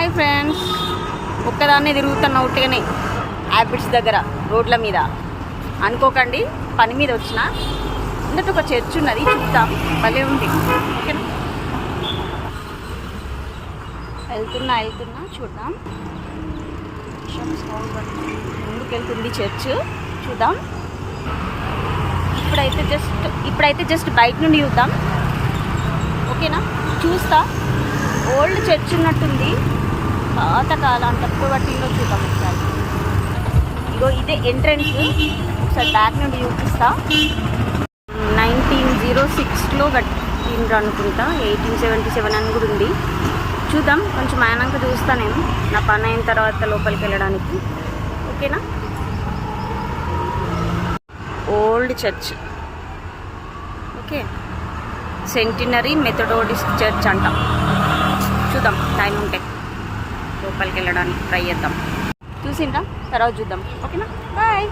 Hi friends, ఒక్కదాన్నే తిరుగుతున్నా ఉట్టిగానే హ్యాబిట్స్ దగ్గర రోడ్ల మీద. అనుకోకండి, పని మీద వచ్చిన. అందరితో ఒక చర్చ్ ఉన్నది, చూద్దాం. భలే ఉంది. ఓకేనా, వెళ్తున్నా చూద్దాం. ముందుకు వెళ్తుంది చర్చ్, చూద్దాం. ఇప్పుడైతే జస్ట్ బయట నుండి చూద్దాం. ఓకేనా, చూస్తా. ఓల్డ్ చర్చ్ ఉన్నట్టుంది, పాతకాలం తక్కువ బట్టిలో చూద్దాం ఒకసారి. ఇగో ఇదే ఎంట్రన్స్. ఒకసారి బ్యాక్ నుండి చూపిస్తా. 1906లో కట్టిండ్రు అనుకుంటా. 1877 అని కూడా ఉంది. చూద్దాం, కొంచెం అయినాక చూస్తా నేను, నా పని అయిన తర్వాత లోపలికి వెళ్ళడానికి. ఓకేనా, old church. Okay, centenary Methodist church అంటాం. చూద్దాం, టైం ఉంటే లోపలికి వెళ్ళడానికి ట్రై చేద్దాం. చూసిందా, తర్వాత చూద్దాం. ఓకేనా, బాయ్.